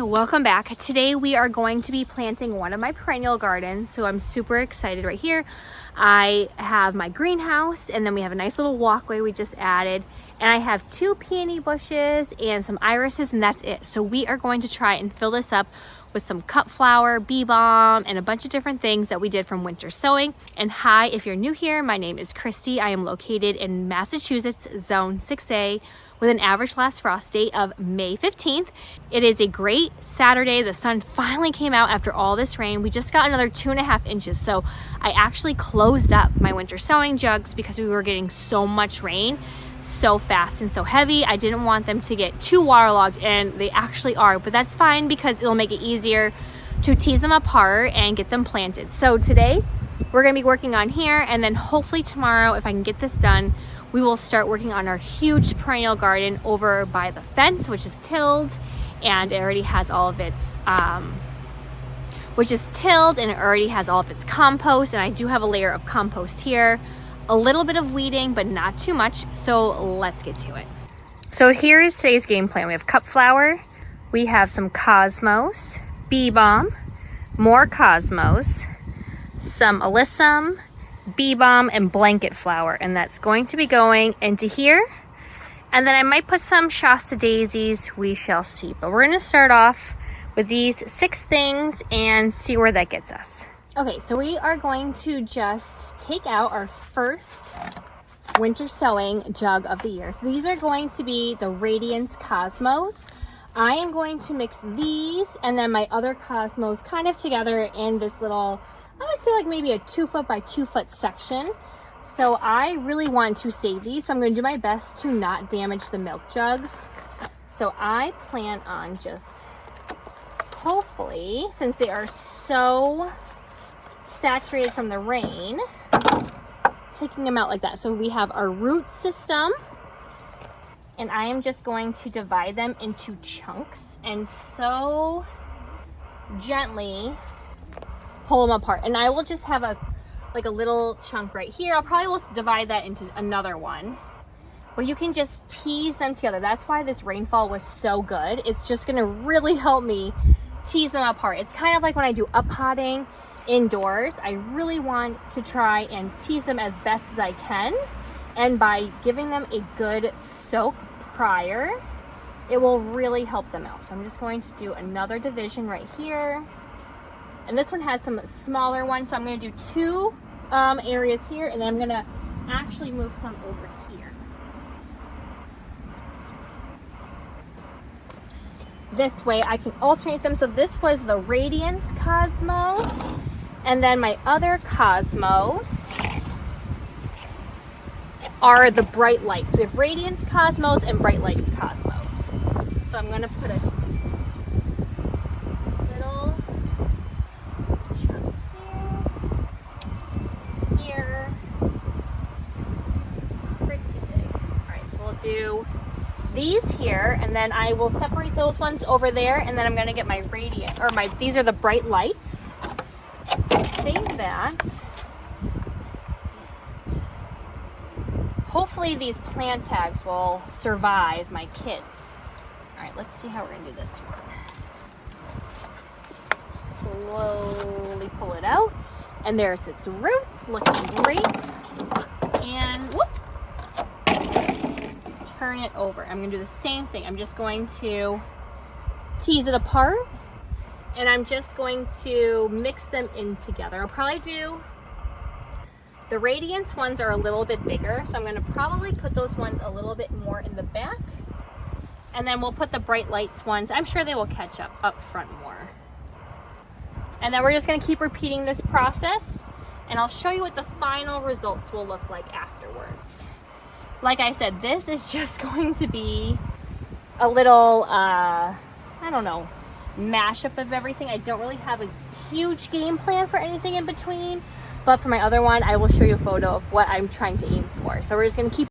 welcome back. Today we are going to be planting one of my perennial gardens, so I'm super excited. Right here I have my greenhouse, and then we have a nice little walkway we just added, and I have 2 peony bushes and some irises, and that's it. So we are going to try and fill this up with some cut flower, bee balm, and a bunch of different things that we did from winter sowing. And hi, if you're new here, my name is Kristy. I am located in Massachusetts, Zone 6A, with an average last frost date of May 15th. It is a great Saturday. The sun finally came out after all this rain. We just got another 2.5 inches. So I actually closed up my winter sowing jugs because we were getting so much rain so fast and so heavy. I didn't want them to get too waterlogged, and they actually are, but that's fine because it'll make it easier to tease them apart and get them planted. So today we're going to be working on here, and then hopefully tomorrow, if I can get this done, we will start working on our huge perennial garden over by the fence, which is tilled, and it already has all of its compost, and I do have a layer of compost here. A little bit of weeding, but not too much. So let's get to it. So here is today's game plan. We have cut flower, we have some cosmos, bee balm, more cosmos, some alyssum, bee balm, and blanket flower. And that's going to be going into here. And then I might put some Shasta daisies, we shall see. But we're gonna start off with these 6 things and see where that gets us. Okay, so we are going to just take out our first winter sowing jug of the year. So these are going to be the Radiance Cosmos. I am going to mix these and then my other cosmos kind of together in this little, I would say like maybe a 2 foot by 2 foot section. So I really want to save these, so I'm going to do my best to not damage the milk jugs. So I plan on just, hopefully, since they are so saturated from the rain, taking them out like that. So we have our root system, and I am just going to divide them into chunks and so gently pull them apart. And I will just have a little chunk right here. I'll probably will divide that into another one, but you can just tease them together. That's why this rainfall was so good. It's just gonna really help me tease them apart. It's kind of like when I do uppotting indoors. I really want to try and tease them as best as I can, and by giving them a good soak prior, it will really help them out. So I'm just going to do another division right here, and this one has some smaller ones, so I'm going to do 2 areas here, and then I'm going to actually move some over here. This way I can alternate them. So this was the Radiance Cosmo, and then my other cosmos are the Bright Lights. We have Radiance Cosmos and Bright Lights Cosmos. So I'm going to put a little chunk here. This one's pretty big. Alright, so we'll do these here, and then I will separate those ones over there, and then I'm going to get my Radiant, or these are the Bright Lights. Save that. Hopefully these plant tags will survive my kids. All right, let's see how we're gonna do this one. Slowly pull it out, and there's its roots, looking great. And whoop, turn it over. I'm gonna do the same thing. I'm just going to tease it apart, and I'm just going to mix them in together. I'll probably do, the Radiance ones are a little bit bigger, so I'm going to probably put those ones a little bit more in the back, and then we'll put the Bright Lights ones, I'm sure they will catch up front more. And then we're just going to keep repeating this process, and I'll show you what the final results will look like afterwards. Like I said, this is just going to be a little, I don't know, mashup of everything. I don't really have a huge game plan for anything in between, but for my other one, I will show you a photo of what I'm trying to aim for. So we're just going to keep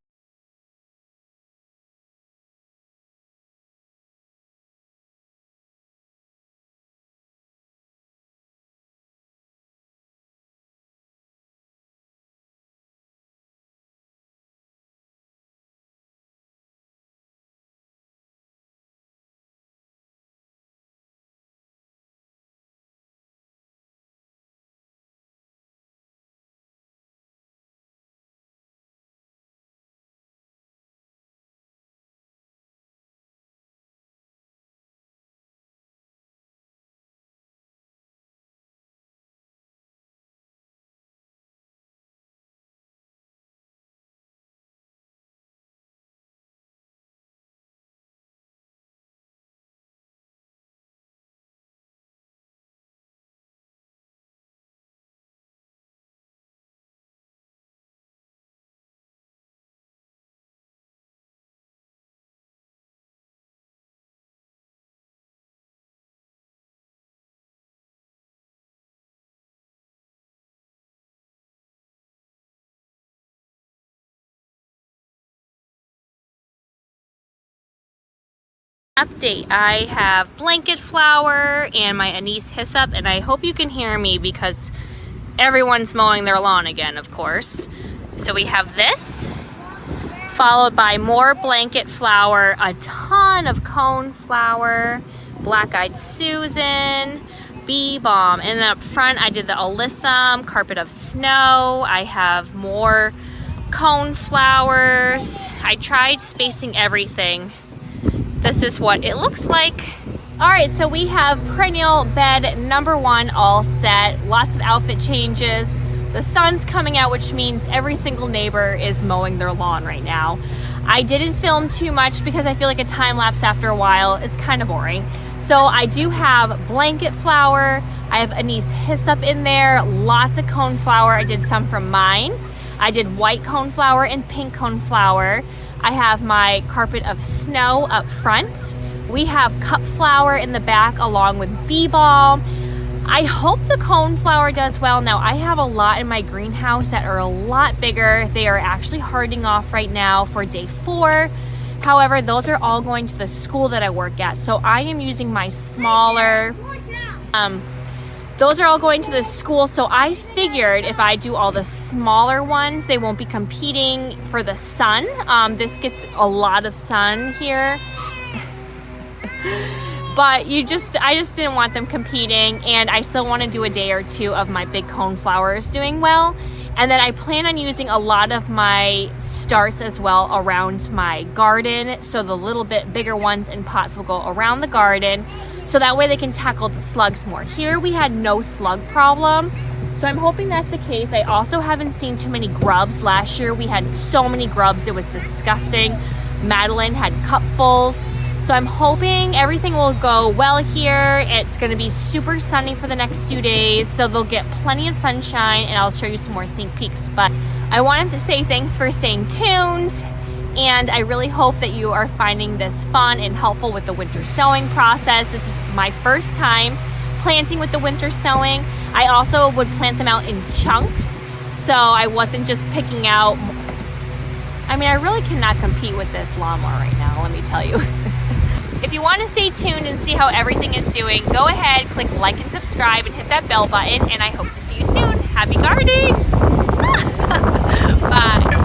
Update, I have blanket flower and my anise hyssop, and I hope you can hear me because everyone's mowing their lawn again, of course. So we have this, followed by more blanket flower, a ton of cone flower, black-eyed Susan, bee balm, and then up front I did the alyssum, carpet of snow. I have more cone flowers. I tried spacing everything. This is what it looks like. All right, so we have perennial bed number 1 all set. Lots of outfit changes. The sun's coming out, which means every single neighbor is mowing their lawn right now. I didn't film too much because I feel like a time lapse after a while, it's kind of boring. So I do have blanket flower. I have anise hyssop in there, lots of cone flower. I did some from mine. I did white cone flower and pink cone flower. I have my carpet of snow up front. We have cut flower in the back along with bee balm. I hope the cone flower does well. Now I have a lot in my greenhouse that are a lot bigger. They are actually hardening off right now for day 4. However, those are all going to the school that I work at. So I am using my smaller, those are all going to the school, so I figured if I do all the smaller ones, they won't be competing for the sun. This gets a lot of sun here. But I just didn't want them competing, and I still want to do a day or 2 of my big cone flowers doing well. And then I plan on using a lot of my starts as well around my garden. So the little bit bigger ones in pots will go around the garden. So that way they can tackle the slugs more. Here we had no slug problem, so I'm hoping that's the case. I also haven't seen too many grubs. Last year we had so many grubs, it was disgusting. Madeline had cupfuls. So I'm hoping everything will go well here. It's gonna be super sunny for the next few days, so they'll get plenty of sunshine, and I'll show you some more sneak peeks. But I wanted to say thanks for staying tuned. And I really hope that you are finding this fun and helpful with the winter sowing process. This is my first time planting with the winter sowing. I also would plant them out in chunks, so I wasn't just picking out. I mean, I really cannot compete with this lawnmower right now, let me tell you. If you want to stay tuned and see how everything is doing, go ahead, click like and subscribe, and hit that bell button, and I hope to see you soon. Happy gardening! Bye.